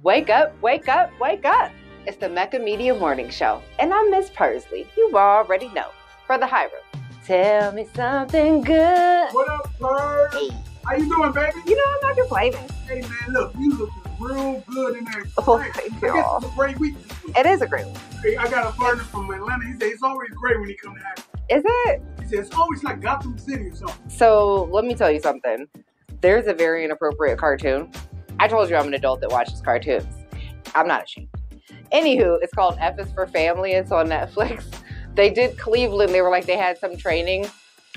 Wake up, wake up, wake up. It's the Mecca Media Morning Show. And I'm Miss Pursley. You already know. For the high room. Tell me something good. What up, Purr? Hey. How you doing, baby? You know, I'm not complaining. Hey, man, look, you looking real good in there. Oh, I thank guess you. it's a great week. It is a great week. Hey, I got a partner from Atlanta. He said it's always great when he come to act. Is it? He said it's always like Gotham City or something. So, let me tell you something. There's a very inappropriate cartoon. I told you I'm an adult that watches cartoons. I'm not ashamed. Anywho, it's called F is for Family. It's on Netflix. They did Cleveland. They were like, they had some training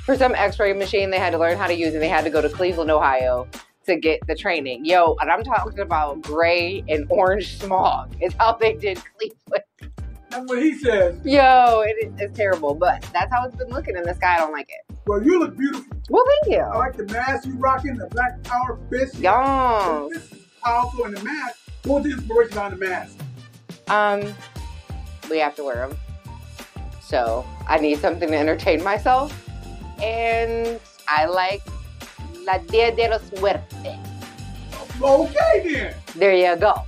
for some x-ray machine they had to learn how to use, and they had to go to Cleveland, Ohio to get the training. Yo, and I'm talking about gray and orange smog is how they did Cleveland. That's what he says. Yo, it's terrible, but that's how it's been looking in the sky. I don't like it. Well, you look beautiful. Well, thank you. I like the mask you rocking, the black power fist. Yo. This is powerful in the mask. What's the inspiration behind the mask? We have to wear them. So I need something to entertain myself. And I like La Dia de los Muertos. Okay, then. There you go.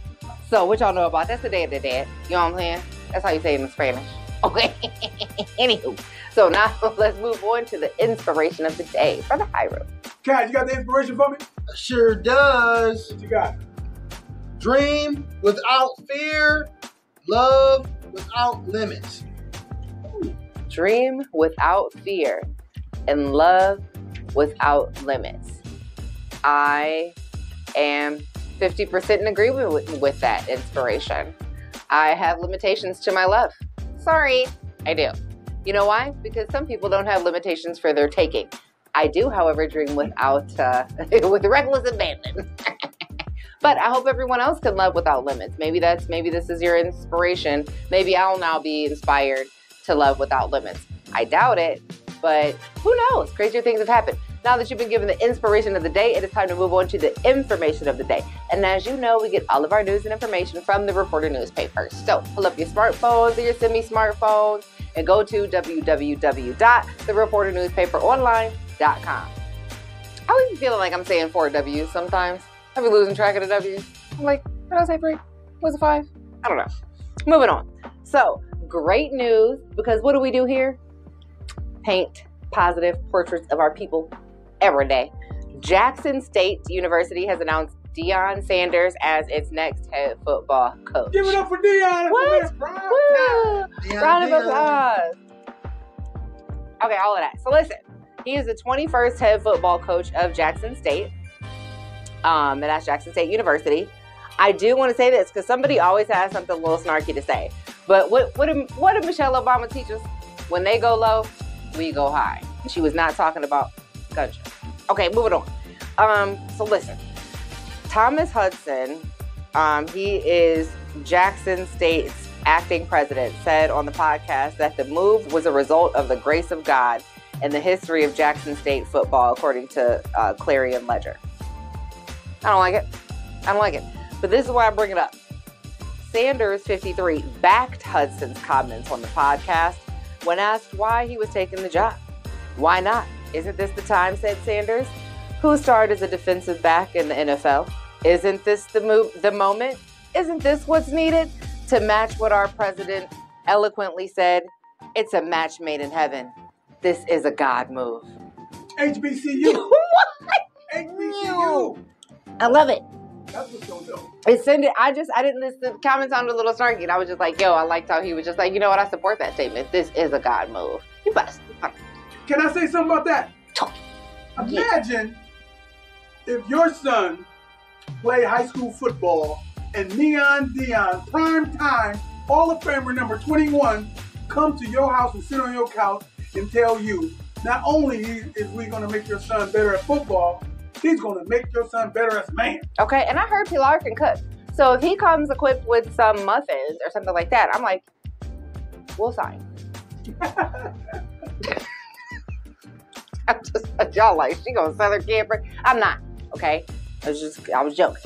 So what y'all know about? That's the Day of the Dead. You know what I'm saying? That's how you say it in Spanish. Okay. Anywho. So now let's move on to the inspiration of the day for the high room. Kat, you got the inspiration for me? Sure does. What you got? Dream without fear, love without limits. Dream without fear and love without limits. I am 50% in agreement with that inspiration. I have limitations to my love. Sorry, I do. You know why? Because some people don't have limitations for their taking. I do, however, dream without, with reckless abandon. But I hope everyone else can love without limits. Maybe this is your inspiration. Maybe I'll now be inspired to love without limits. I doubt it, but who knows? Crazier things have happened. Now that you've been given the inspiration of the day, it is time to move on to the information of the day. And as you know, we get all of our news and information from the Reporter newspaper. So pull up your smartphones or your semi-smartphones and go to www.thereporternewspaperonline.com. I always be feeling like I'm saying 4 W's sometimes. I be losing track of the W's. I'm like, did I say 3? Was it 5? I don't know. Moving on. So, great news, because what do we do here? Paint positive portraits of our people every day. Jackson State University has announced Deon Sanders as its next head football coach. Give it up for Deon. What? Woo! Round of applause. Okay, all of that. So listen, he is the 21st head football coach of Jackson State. And that's Jackson State University. I do want to say this because somebody always has something a little snarky to say. But what did Michelle Obama teach us? When they go low, we go high. And she was not talking about gunshot. Okay, moving on. So listen, Thomas Hudson, he is Jackson State's acting president, said on the podcast that the move was a result of the grace of God and the history of Jackson State football, according to Clarion Ledger. I don't like it. But this is why I bring it up. Sanders, 53, backed Hudson's comments on the podcast when asked why he was taking the job. Why not? Isn't this the time, said Sanders, who starred as a defensive back in the NFL. Isn't this the moment? Isn't this what's needed to match what our president eloquently said? It's a match made in heaven. This is a God move. HBCU. What? HBCU. I love it. That's what's so dope. I didn't listen. The comments sounded a little snarky, and I was just like, yo, I liked how he was just like, you know what, I support that statement. This is a God move. You best. Can I say something about that? Imagine if your son played high school football and Neon Deon, prime time, Hall of Famer number 21, come to your house and sit on your couch and tell you, not only is we going to make your son better at football, he's going to make your son better as a man. Okay, and I heard Pilar can cook. So if he comes equipped with some muffins or something like that, I'm like, we'll sign. I'm just, y'all like, she gonna sell her camper. I'm not, okay? I was joking.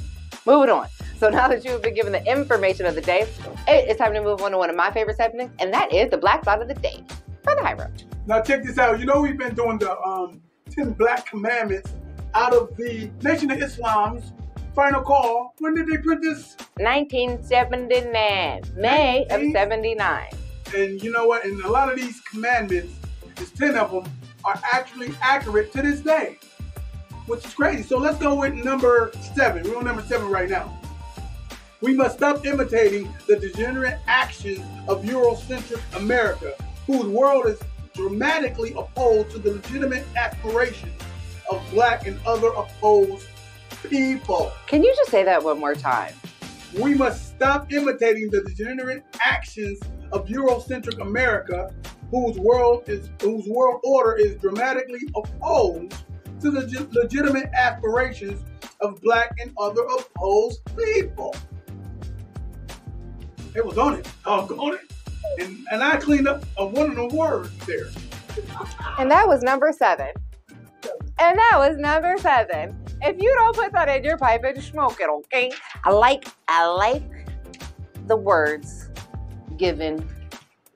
Moving on. So now that you have been given the information of the day, it's time to move on to one of my favorite segments, and that is the Black Thought of the Day for the High Road. Now check this out. You know we've been doing the 10 Black Commandments out of the Nation of Islam's final call. When did they print this? 1979. May of 79. And you know what? And a lot of these commandments, there's 10 of them, are actually accurate to this day, which is crazy. So let's go with number 7. We're on number 7 right now. We must stop imitating the degenerate actions of Eurocentric America, whose world is dramatically opposed to the legitimate aspirations of Black and other opposed people. Can you just say that one more time? We must stop imitating the degenerate actions of Eurocentric America, whose world order is dramatically opposed to the legitimate aspirations of Black and other opposed people. It was on it. On it. And I cleaned up one of the words there. And that was number 7. And that was number 7. If you don't put that in your pipe and smoke it, okay? I like the words given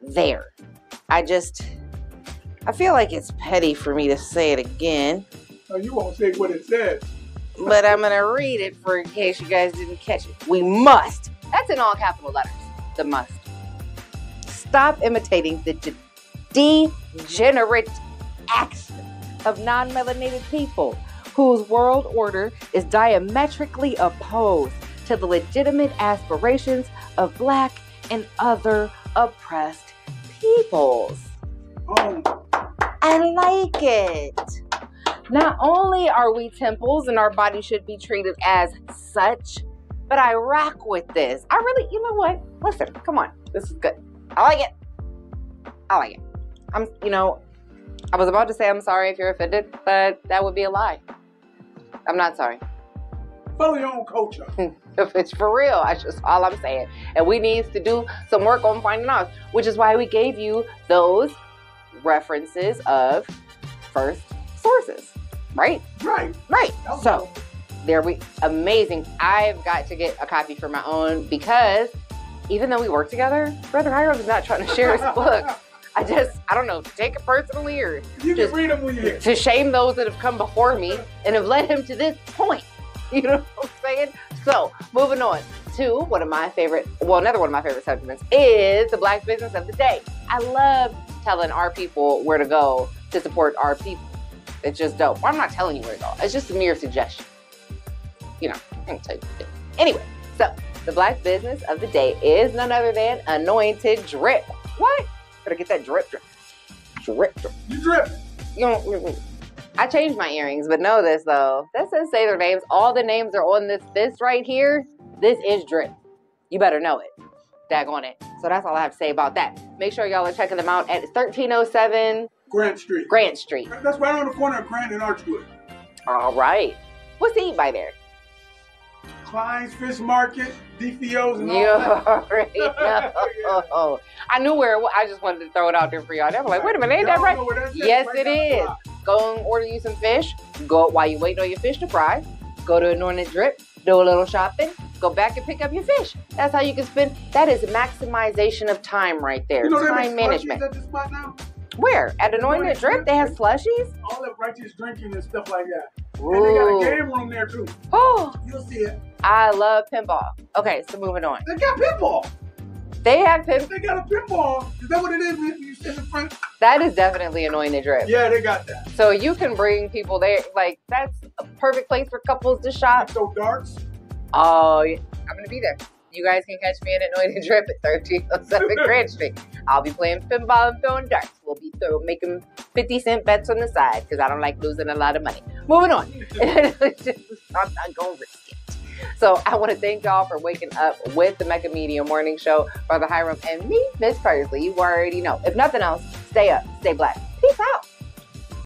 there. I feel like it's petty for me to say it again. Oh, you won't say what it says. But I'm going to read it for in case you guys didn't catch it. We must. That's in all capital letters. The must. Stop imitating the degenerate action of non-melanated people whose world order is diametrically opposed to the legitimate aspirations of Black and other oppressed peoples. Oh. I like it. Not only are we temples and our body should be treated as such, but I rock with this. I really, you know what? Listen, come on. This is good. I like it. I was about to say I'm sorry if you're offended, but that would be a lie. I'm not sorry. Follow your own culture. If it's for real, that's just all I'm saying. And we need to do some work on finding out, which is why we gave you those references of first sources, right? Right. So amazing. I've got to get a copy for my own because even though we work together, Brother Hiram is not trying to share his book. I don't know, to take it personally or you can read them when you're here. To shame those that have come before me and have led him to this point. You know what I'm saying? So, moving on to another one of my favorite segments is the Black business of the day. I love telling our people where to go to support our people. It's just dope. Well, I'm not telling you where to go. It's just a mere suggestion. You know, I can tell you. Don't. Anyway, so the Black business of the day is none other than anointed drip. What? Better get that drip. You drip. You know, I changed my earrings, but know this though. That says say their names. All the names are on this right here. This is drip. You better know it. Daggone it. So that's all I have to say about that. Make sure y'all are checking them out at 1307 Grant Street. That's right on the corner of Grant and Archwood. All right. What's the eat by there? Klein's Fish Market, DFOs, and all You that. already know. I knew where it was. I just wanted to throw it out there for y'all. They were like, wait a minute, ain't that right? Yes, it is. Go and order you some fish. Go while you waiting on your fish to fry. Go to Anointed Drip. Do a little shopping. Go back and pick up your fish. That's how you can spend. That is maximization of time right there. You know, time management. At this spot now? Where? At Anointed Drip? They have slushies? All that righteous drinking and stuff like that. Ooh. And they got a game room there too. Oh, You'll see it. I love pinball. Okay, so moving on. They got pinball. They have pinball. They got a pinball. Is that what it is when you sit in front? That is definitely Anointed Drip. Yeah, they got that. So you can bring people there. Like, that's a perfect place for couples to shop. So darts. Oh, yeah. I'm going to be there. You guys can catch me at Anointed Drip at 1307 Grand Street. I'll be playing pinball and throwing darts. We'll be making 50-cent bets on the side because I don't like losing a lot of money. Moving on. I'm not going to risk it. So I want to thank y'all for waking up with the Mecca Media Morning Show. Brother Hiram and me, Miss Pursley. You already know. If nothing else, stay up, stay black. Peace out.